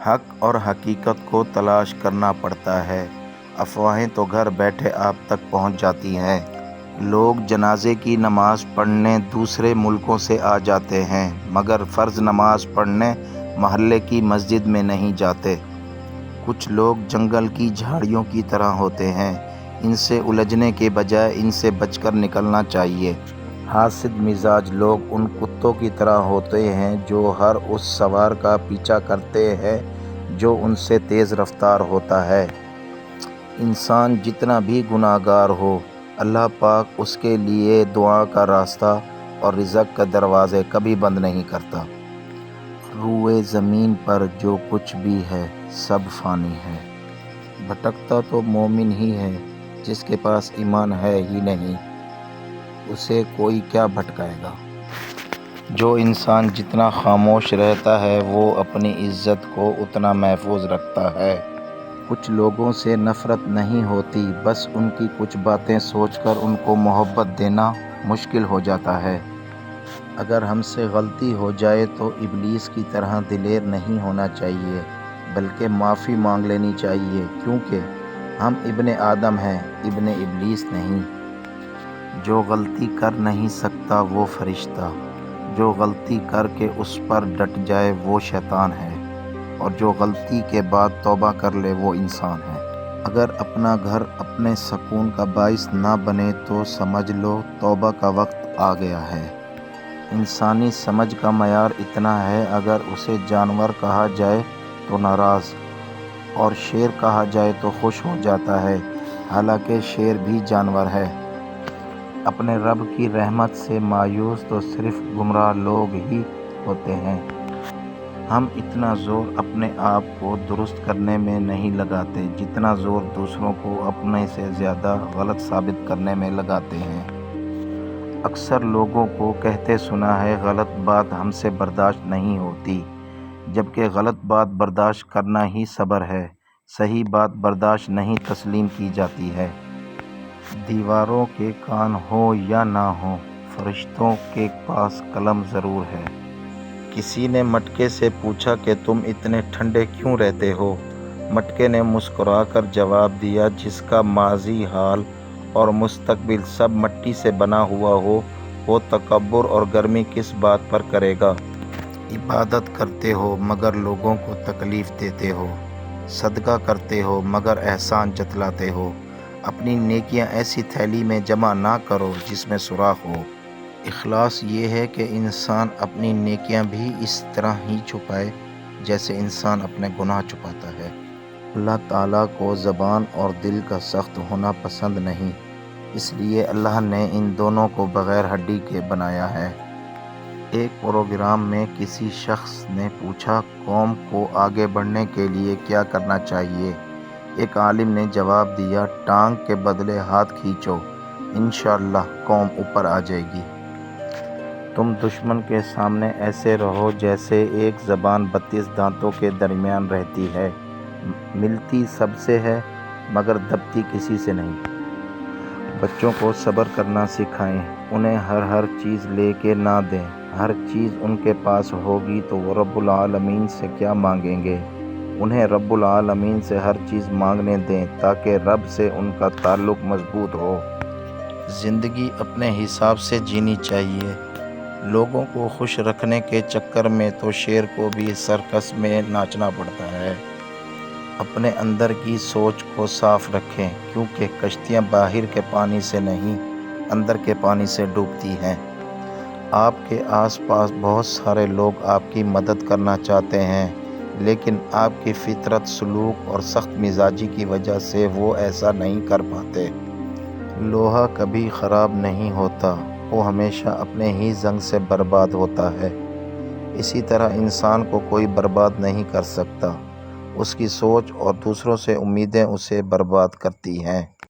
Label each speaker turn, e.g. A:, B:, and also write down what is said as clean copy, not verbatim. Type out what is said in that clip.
A: حق اور حقیقت کو تلاش کرنا پڑتا ہے۔ افواہیں تو گھر بیٹھے آپ تک پہنچ جاتی ہیں۔ لوگ جنازے کی نماز پڑھنے دوسرے ملکوں سے آ جاتے ہیں، مگر فرض نماز پڑھنے محلے کی مسجد میں نہیں جاتے۔ کچھ لوگ جنگل کی جھاڑیوں کی طرح ہوتے ہیں، ان سے الجھنے کے بجائے ان سے بچ کر نکلنا چاہیے۔ حاسد مزاج لوگ ان کتوں کی طرح ہوتے ہیں جو ہر اس سوار کا پیچھا کرتے ہیں جو ان سے تیز رفتار ہوتا ہے۔ انسان جتنا بھی گناہ گار ہو، اللہ پاک اس کے لیے دعا کا راستہ اور رزق کے دروازے کبھی بند نہیں کرتا۔ روئے زمین پر جو کچھ بھی ہے سب فانی ہے۔ بھٹکتا تو مومن ہی ہے، جس کے پاس ایمان ہے ہی نہیں، اسے کوئی کیا بھٹکائے گا۔ جو انسان جتنا خاموش رہتا ہے وہ اپنی عزت کو اتنا محفوظ رکھتا ہے۔ کچھ لوگوں سے نفرت نہیں ہوتی، بس ان کی کچھ باتیں سوچ کر ان کو محبت دینا مشکل ہو جاتا ہے۔ اگر ہم سے غلطی ہو جائے تو ابلیس کی طرح دلیر نہیں ہونا چاہیے، بلکہ معافی مانگ لینی چاہیے، کیونکہ ہم ابن آدم ہیں، ابن ابلیس نہیں۔ جو غلطی کر نہیں سکتا وہ فرشتہ، جو غلطی کر کے اس پر ڈٹ جائے وہ شیطان ہے، اور جو غلطی کے بعد توبہ کر لے وہ انسان ہے۔ اگر اپنا گھر اپنے سکون کا باعث نہ بنے تو سمجھ لو توبہ کا وقت آ گیا ہے۔ انسانی سمجھ کا معیار اتنا ہے، اگر اسے جانور کہا جائے تو ناراض اور شیر کہا جائے تو خوش ہو جاتا ہے، حالانکہ شیر بھی جانور ہے۔ اپنے رب کی رحمت سے مایوس تو صرف گمراہ لوگ ہی ہوتے ہیں۔ ہم اتنا زور اپنے آپ کو درست کرنے میں نہیں لگاتے جتنا زور دوسروں کو اپنے سے زیادہ غلط ثابت کرنے میں لگاتے ہیں۔ اکثر لوگوں کو کہتے سنا ہے غلط بات ہم سے برداشت نہیں ہوتی، جبکہ غلط بات برداشت کرنا ہی صبر ہے، صحیح بات برداشت نہیں تسلیم کی جاتی ہے۔ دیواروں کے کان ہوں یا نہ ہوں، فرشتوں کے پاس قلم ضرور ہے۔ کسی نے مٹکے سے پوچھا کہ تم اتنے ٹھنڈے کیوں رہتے ہو؟ مٹکے نے مسکرا کر جواب دیا، جس کا ماضی، حال اور مستقبل سب مٹی سے بنا ہوا ہو، وہ تکبر اور گرمی کس بات پر کرے گا؟ عبادت کرتے ہو مگر لوگوں کو تکلیف دیتے ہو، صدقہ کرتے ہو مگر احسان جتلاتے ہو۔ اپنی نیکیاں ایسی تھیلی میں جمع نہ کرو جس میں سوراخ ہو۔ اخلاص یہ ہے کہ انسان اپنی نیکیاں بھی اس طرح ہی چھپائے جیسے انسان اپنے گناہ چھپاتا ہے۔ اللہ تعالیٰ کو زبان اور دل کا سخت ہونا پسند نہیں، اس لیے اللہ نے ان دونوں کو بغیر ہڈی کے بنایا ہے۔ ایک پروگرام میں کسی شخص نے پوچھا، قوم کو آگے بڑھنے کے لیے کیا کرنا چاہیے؟ ایک عالم نے جواب دیا، ٹانگ کے بدلے ہاتھ کھینچو، انشاءاللہ قوم اوپر آ جائے گی۔ تم دشمن کے سامنے ایسے رہو جیسے ایک زبان 32 دانتوں کے درمیان رہتی ہے، ملتی سب سے ہے مگر دبتی کسی سے نہیں۔ بچوں کو صبر کرنا سکھائیں، انہیں ہر چیز لے کے نہ دیں۔ ہر چیز ان کے پاس ہوگی تو وہ رب العالمین سے کیا مانگیں گے؟ انہیں رب العالمین سے ہر چیز مانگنے دیں تاکہ رب سے ان کا تعلق مضبوط ہو۔ زندگی اپنے حساب سے جینی چاہیے۔ لوگوں کو خوش رکھنے کے چکر میں تو شیر کو بھی سرکس میں ناچنا پڑتا ہے۔ اپنے اندر کی سوچ کو صاف رکھیں، کیونکہ کشتیاں باہر کے پانی سے نہیں، اندر کے پانی سے ڈوبتی ہیں۔ آپ کے آس پاس بہت سارے لوگ آپ کی مدد کرنا چاہتے ہیں، لیکن آپ کی فطرت، سلوک اور سخت مزاجی کی وجہ سے وہ ایسا نہیں کر پاتے۔ لوہا کبھی خراب نہیں ہوتا، وہ ہمیشہ اپنے ہی زنگ سے برباد ہوتا ہے۔ اسی طرح انسان کو کوئی برباد نہیں کر سکتا، اس کی سوچ اور دوسروں سے امیدیں اسے برباد کرتی ہیں۔